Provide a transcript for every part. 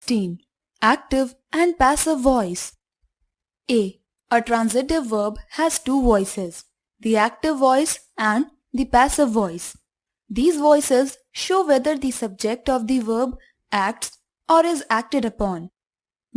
16. Active and passive voice. A. A transitive verb has two voices, the active voice and the passive voice. These voices show whether the subject of the verb acts or is acted upon.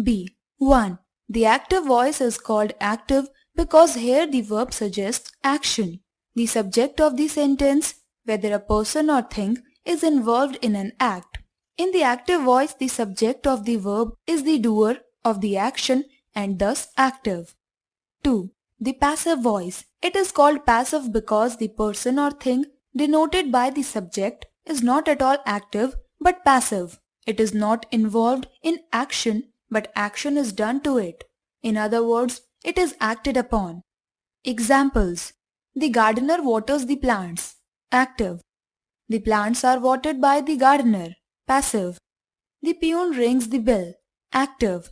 B. 1. The active voice is called active because here the verb suggests action. The subject of the sentence, whether a person or thing, is involved in an act. In the active voice, the subject of the verb is the doer of the action and thus active. 2. The passive voice. It is called passive because the person or thing denoted by the subject is not at all active but passive. It is not involved in action but action is done to it. In other words, it is acted upon. Examples. The gardener waters the plants. Active. The plants are watered by the gardener. Passive. The peon rings the bell. Active.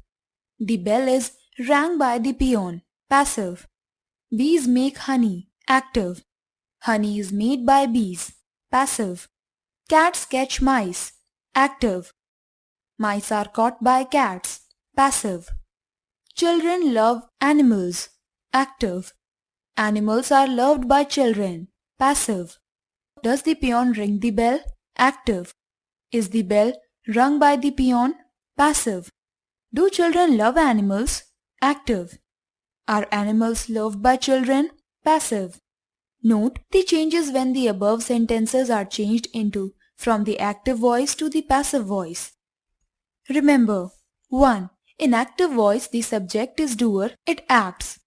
The bell is rang by the peon. Passive. Bees make honey. Active. Honey is made by bees. Passive. Cats catch mice. Active. Mice are caught by cats. Passive. Children love animals. Active. Animals are loved by children. Passive. Does the peon ring the bell? Active. Is the bell rung by the peon? Passive. Do children love animals? Active. Are animals loved by children? Passive. Note the changes when the above sentences are changed into from the active voice to the passive voice. Remember, 1. In active voice, the subject is doer, it acts.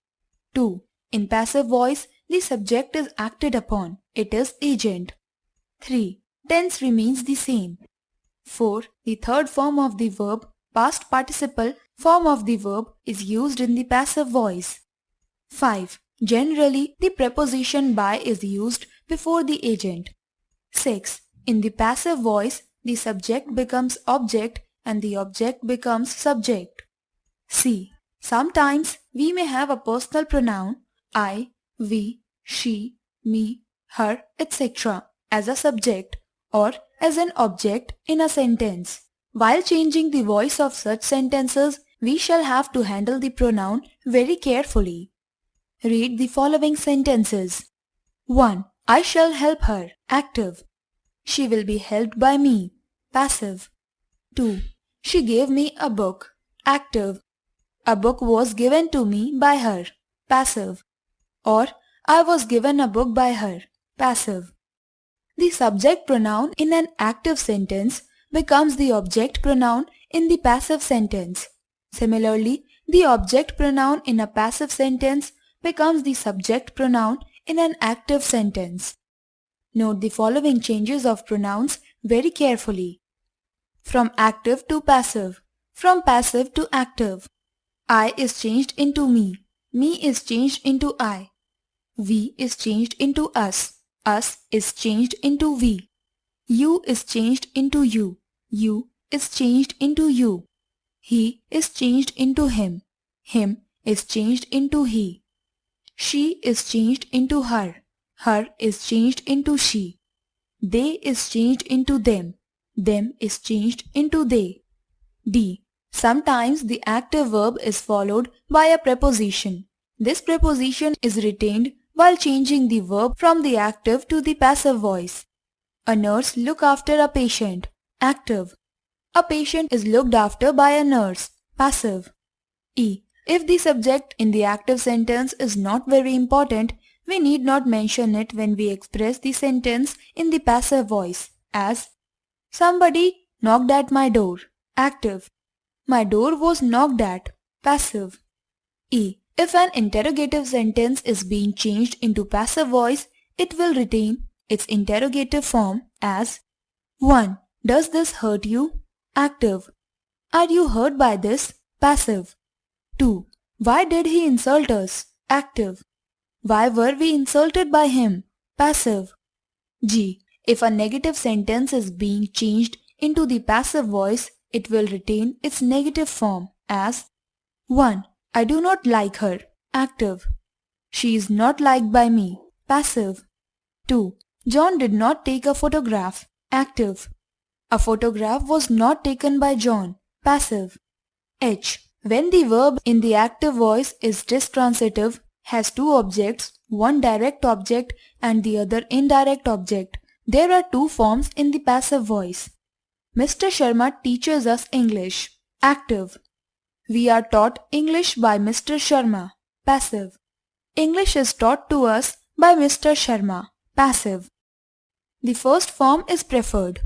2. In passive voice, the subject is acted upon, it is agent. 3. Tense remains the same. 4. The third form of the verb, past participle form of the verb, is used in the passive voice. 5. Generally, the preposition by is used before the agent. 6. In the passive voice, the subject becomes object and the object becomes subject. C. Sometimes we may have a personal pronoun I, we, she, me, her, etc. as a subject or as an object in a sentence. While changing the voice of such sentences, we shall have to handle the pronoun very carefully. Read the following sentences. 1. I shall help her. Active. She will be helped by me. Passive. 2. She gave me a book. Active. A book was given to me by her. Passive. Or I was given a book by her. Passive. The subject pronoun in an active sentence becomes the object pronoun in the passive sentence. Similarly, the object pronoun in a passive sentence becomes the subject pronoun in an active sentence. Note the following changes of pronouns very carefully. From active to passive. From passive to active. I is changed into me. Me is changed into I. We is changed into us. Us is changed into we. You is changed into you. You is changed into you. He is changed into him. Him is changed into he. She is changed into her. Her is changed into she. They is changed into them. Them is changed into they. D. Sometimes the active verb is followed by a preposition. This preposition is retained while changing the verb from the active to the passive voice. A nurse look after a patient. Active. A patient is looked after by a nurse. Passive. E. If the subject in the active sentence is not very important, we need not mention it when we express the sentence in the passive voice, as somebody knocked at my door. Active. My door was knocked at. Passive. E. If an interrogative sentence is being changed into passive voice, it will retain its interrogative form as 1. Does this hurt you? Active. Are you hurt by this? Passive. 2. Why did he insult us? Active. Why were we insulted by him? Passive. G. If a negative sentence is being changed into the passive voice, it will retain its negative form as 1. I do not like her. Active. She is not liked by me. Passive. 2. John did not take a photograph. Active. A photograph was not taken by John. passive. H. When the verb in the active voice is distransitive, has two objects, one direct object and the other indirect object. There are two forms in the passive voice. Mr. Sharma teaches us English. Active. We are taught English by Mr. Sharma. Passive. English is taught to us by Mr. Sharma. Passive. The first form is preferred.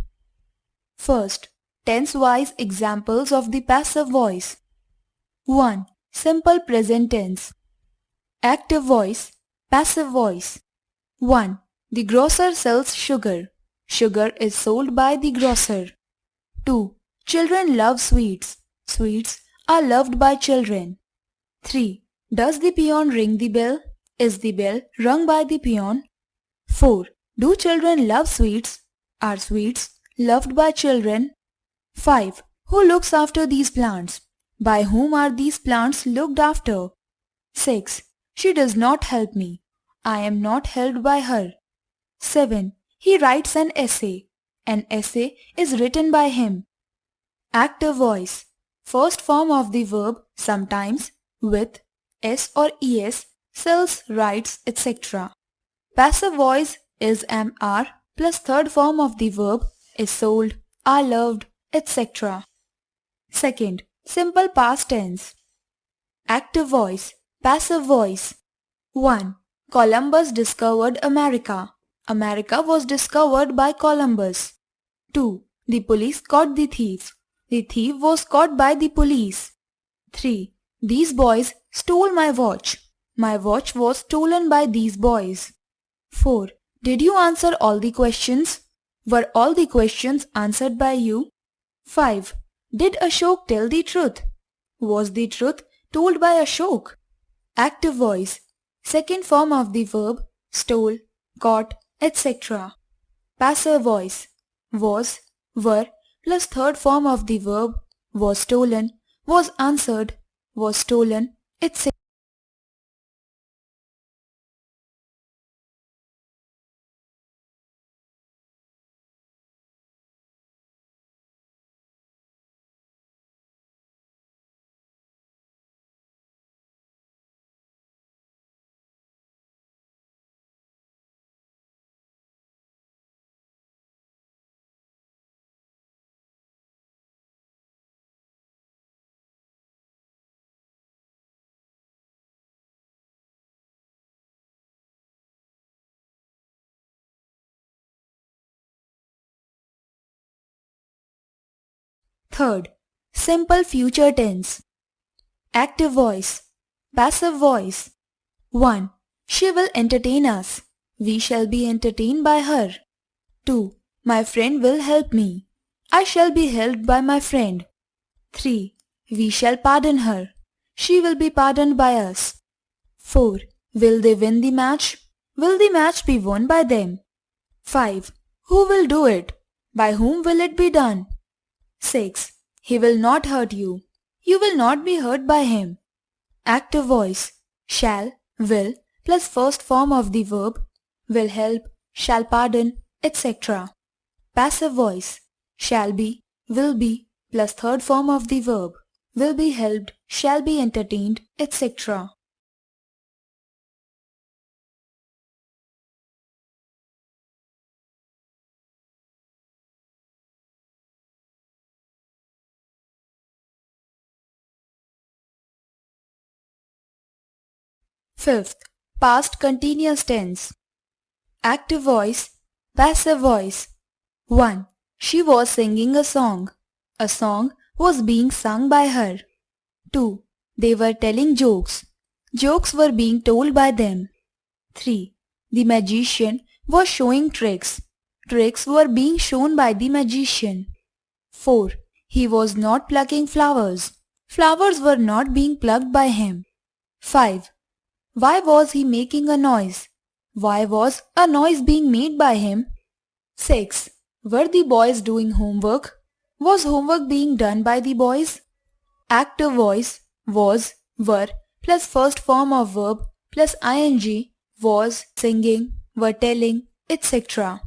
First, tense-wise examples of the passive voice. 1. Simple present tense. Active voice, passive voice. 1. The grocer sells sugar. Sugar is sold by the grocer. 2. Children love sweets. Sweets are loved by children. 3. Does the peon ring the bell? Is the bell rung by the peon? 4. Do children love sweets? Are sweets loved by children? 5. Who looks after these plants? By whom are these plants looked after? 6. She does not help me. I am not helped by her. 7. He writes an essay. An essay is written by him. Active voice. First form of the verb sometimes with s or es, sells, writes, etc. Passive voice is am/are plus third form of the verb is sold, are loved, etc. Second, simple past tense. Active voice, passive voice. 1. Columbus discovered America. America was discovered by Columbus. 2. The police caught the thief. The thief was caught by the police. 3. These boys stole my watch. My watch was stolen by these boys. 4. Did you answer all the questions? Were all the questions answered by you? 5. Did Ashok tell the truth? Was the truth told by Ashok? Active voice. Second form of the verb stole, caught, etc. Passive voice. Was, were plus third form of the verb was stolen, was answered, was stolen, etc. Third, simple future tense. Active voice, passive voice. 1. She will entertain us. We shall be entertained by her. 2. My friend will help me. I shall be helped by my friend. 3. We shall pardon her. She will be pardoned by us. 4. Will they win the match? Will the match be won by them? 5. Who will do it? By whom will it be done? 6. He will not hurt you. You will not be hurt by him. Active voice. Shall, will plus first form of the verb will help, shall pardon, etc. Passive voice. Shall be, will be plus third form of the verb will be helped, shall be entertained, etc. Fifth, past continuous tense. Active voice, passive voice. 1. She was singing a song. A song was being sung by her. 2. They were telling jokes. Jokes were being told by them. 3. The magician was showing tricks. Tricks were being shown by the magician. 4. He was not plucking flowers. Flowers were not being plucked by him. 5. Why was he making a noise? Why was a noise being made by him? 6. Were the boys doing homework? Was homework being done by the boys? Active voice was, were plus first form of verb plus ing was, singing, were telling, etc.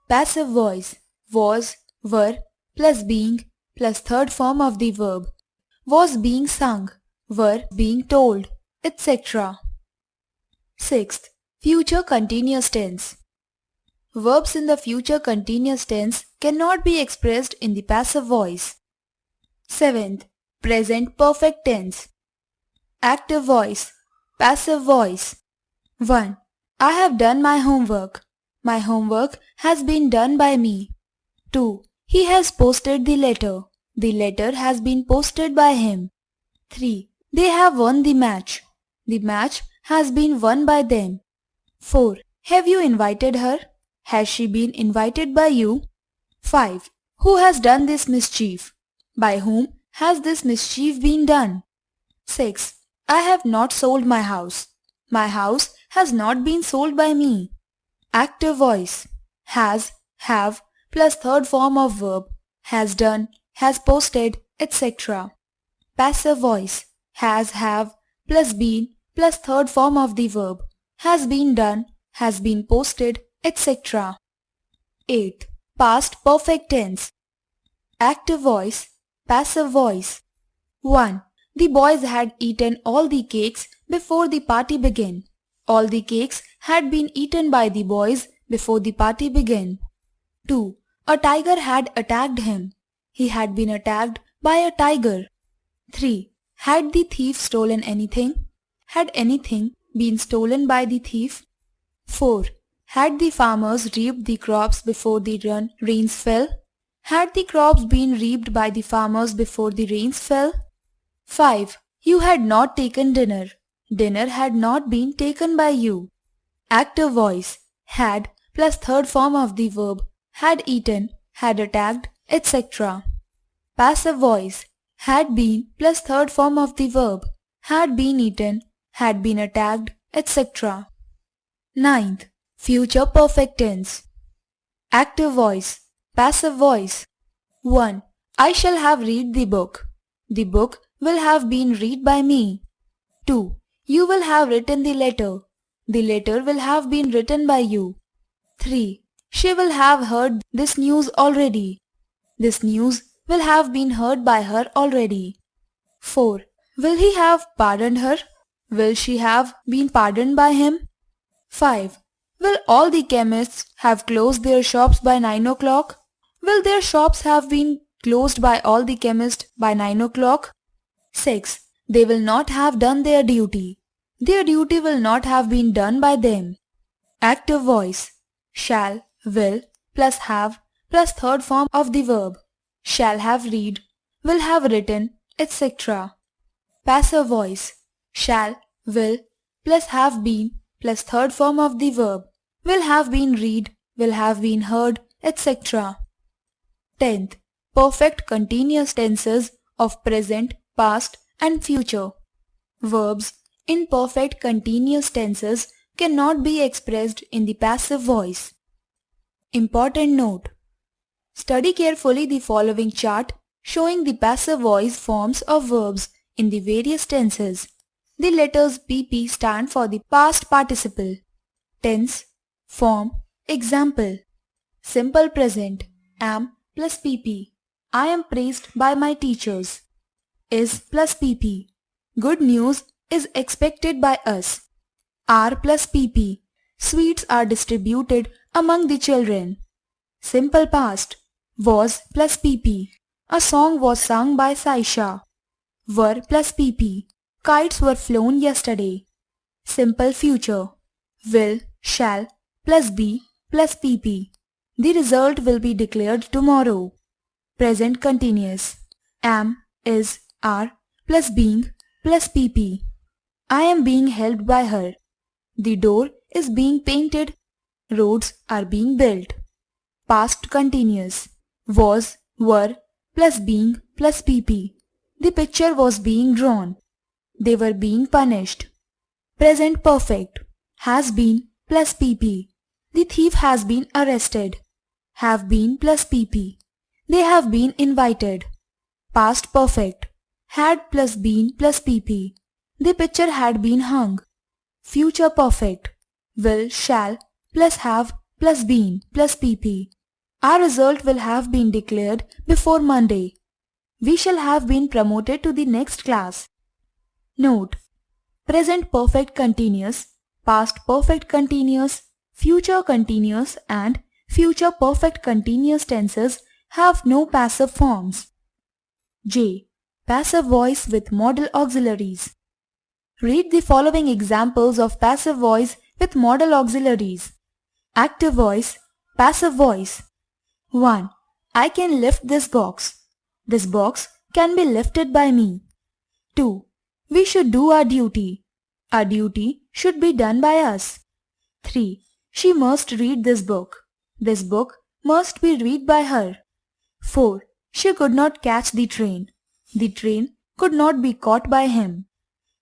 Passive voice was, were plus being plus third form of the verb, was being sung, were being told, etc. Sixth, future continuous tense. Verbs in the future continuous tense cannot be expressed in the passive voice. Seventh, present perfect tense. Active voice, passive voice. 1. I have done my homework. My homework has been done by me. 2. He has posted the letter. The letter has been posted by him. 3. They have won the match. The match has been won by them. 4. Have you invited her? Has she been invited by you? 5. Who has done this mischief? By whom has this mischief been done? 6. I have not sold my house. My house has not been sold by me. Active voice. Has, have, plus third form of verb. Has done, has posted, etc. Passive voice. Has, have, plus been, plus third form of the verb. Has been done, has been posted, etc. 8. Past perfect tense. Active voice, passive voice. 1. The boys had eaten all the cakes before the party began. All the cakes had been eaten by the boys before the party began. 2. A tiger had attacked him. He had been attacked by a tiger. 3. Had the thief stolen anything? Had anything been stolen by the thief? 4. Had the farmers reaped the crops before the rains fell? Had the crops been reaped by the farmers before the rains fell? 5. You had not taken dinner. Dinner had not been taken by you. Active voice. Had plus third form of the verb. Had eaten, had attacked, etc. Passive voice. Had been plus third form of the verb. Had been eaten, had been attacked, etc. 9th. Future perfect tense. Active voice. Passive voice. 1. I shall have read the book. The book will have been read by me. 2. You will have written the letter. The letter will have been written by you. 3. She will have heard this news already. This news will have been heard by her already. 4. Will he have pardoned her? Will she have been pardoned by him? 5. Will all the chemists have closed their shops by 9 o'clock? Will their shops have been closed by all the chemists by 9 o'clock? 6. They will not have done their duty. Their duty will not have been done by them. Active voice. Shall, will, plus have, plus third form of the verb. Shall have read, will have written, etc. Passive voice. Shall, will, plus have been, plus third form of the verb. Will have been read, will have been heard, etc. 10th. Perfect continuous tenses of present, past and future. Verbs in perfect continuous tenses cannot be expressed in the passive voice. Important note. Study carefully the following chart showing the passive voice forms of verbs in the various tenses. The letters PP stand for the past participle. Tense, form, example. Simple present, am plus PP. I am praised by my teachers. Is plus PP. Good news is expected by us. Are plus PP. Sweets are distributed among the children. Simple past. Was plus PP. A song was sung by Saisha. Were plus PP. Kites were flown yesterday. Simple future. Will, shall, plus be, plus PP. The result will be declared tomorrow. Present continuous. Am, is, are, plus being, plus PP. I am being helped by her. The door is being painted. Roads are being built. Past continuous. Was, were, plus being, plus PP. The picture was being drawn. They were being punished. Present perfect. Has been plus PP. The thief has been arrested. Have been plus PP. They have been invited. Past perfect. Had plus been plus PP. The picture had been hung. Future perfect. Will, shall, plus have, plus been, plus PP. Our result will have been declared before Monday. We shall have been promoted to the next class. Note: present perfect continuous, past perfect continuous, future continuous and future perfect continuous tenses have no passive forms. J. Passive voice with modal auxiliaries. Read the following examples of passive voice with modal auxiliaries. Active voice, passive voice. 1. I can lift this box. This box can be lifted by me. 2. We should do our duty. Our duty should be done by us. 3. She must read this book. This book must be read by her. 4. She could not catch the train. The train could not be caught by him.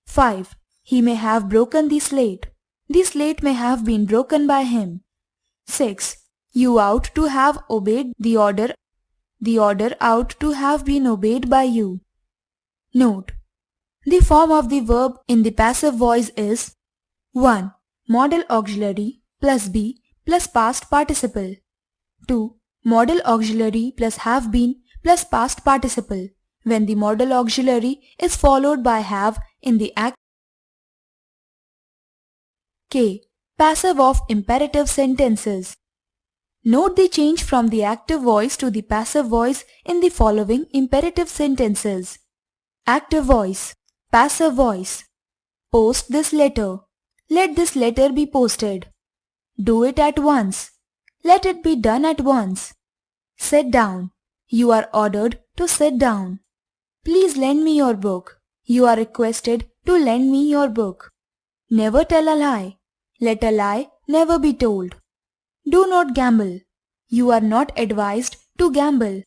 5. He may have broken the slate. The slate may have been broken by him. 6. You ought to have obeyed the order. The order ought to have been obeyed by you. Note: the form of the verb in the passive voice is 1. Modal auxiliary plus be plus past participle. 2. Modal auxiliary plus have been plus past participle when the modal auxiliary is followed by have in the act. K. Passive of imperative sentences. Note the change from the active voice to the passive voice in the following imperative sentences. Active voice. Passive voice. Post this letter. Let this letter be posted. Do it at once. Let it be done at once. Sit down. You are ordered to sit down. Please lend me your book. You are requested to lend me your book. Never tell a lie. Let a lie never be told. Do not gamble. You are not advised to gamble.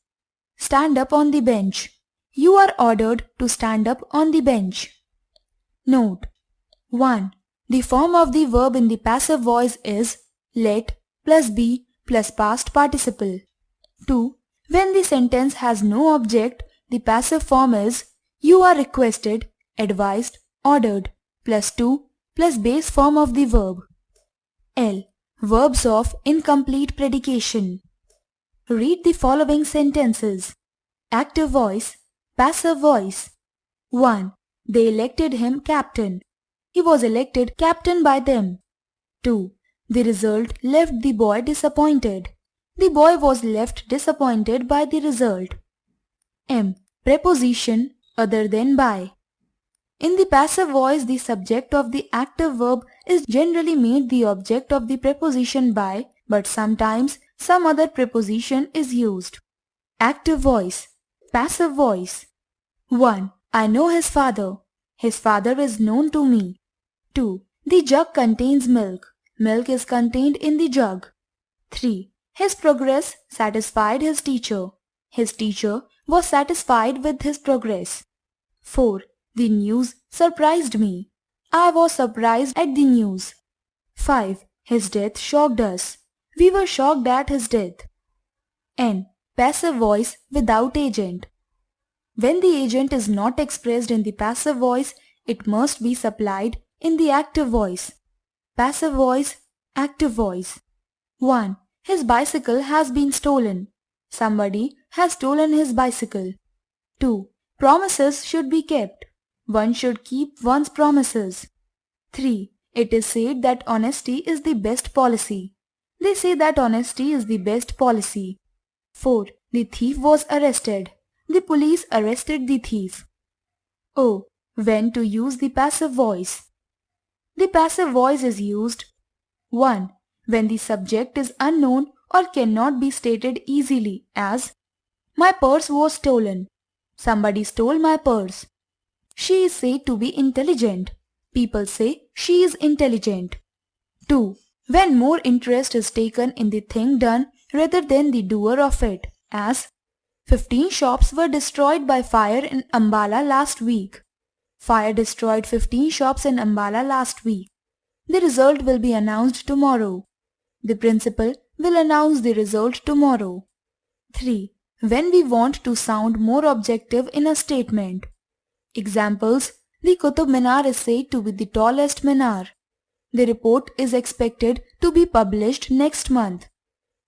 Stand up on the bench. You are ordered to stand up on the bench. Note: 1. The form of the verb in the passive voice is let plus be plus past participle. 2. When the sentence has no object, the passive form is you are requested, advised, ordered plus 2 plus base form of the verb. L. Verbs of incomplete predication. Read the following sentences. Active voice, passive voice. 1. They elected him captain. He was elected captain by them. 2. The result left the boy disappointed. The boy was left disappointed by the result. M. Preposition other than by. In the passive voice, the subject of the active verb is generally made the object of the preposition by, but sometimes some other preposition is used. Active voice. Passive voice. 1. I know his father. His father is known to me. 2. The jug contains milk. Milk is contained in the jug. 3. His progress satisfied his teacher. His teacher was satisfied with his progress. 4. The news surprised me. I was surprised at the news. 5. His death shocked us. We were shocked at his death. N. Passive voice without agent. When the agent is not expressed in the passive voice, it must be supplied in the active voice. Passive voice, active voice. 1. His bicycle has been stolen. Somebody has stolen his bicycle. 2. Promises should be kept. One should keep one's promises. 3. It is said that honesty is the best policy. They say that honesty is the best policy. 4. The thief was arrested. The police arrested the thief. O. When to use the passive voice. The passive voice is used 1. When the subject is unknown or cannot be stated easily, as my purse was stolen. Somebody stole my purse. She is said to be intelligent. People say she is intelligent. 2. When more interest is taken in the thing done rather than the doer of it, as 15 shops were destroyed by fire in Ambala last week. Fire destroyed 15 shops in Ambala last week. The result will be announced tomorrow. The principal will announce the result tomorrow. 3. When we want to sound more objective in a statement. Examples: the Qutub Minar is said to be the tallest minar. The report is expected to be published next month.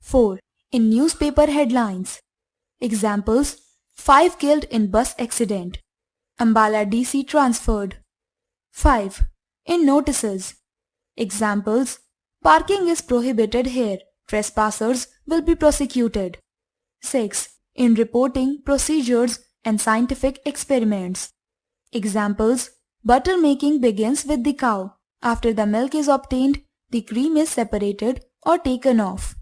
4. In newspaper headlines. Examples: 5 killed in bus accident. Ambala DC transferred. 5. In notices. Examples: parking is prohibited here. Trespassers will be prosecuted. 6. In reporting procedures and scientific experiments. Examples: butter making begins with the cow. After the milk is obtained, the cream is separated or taken off.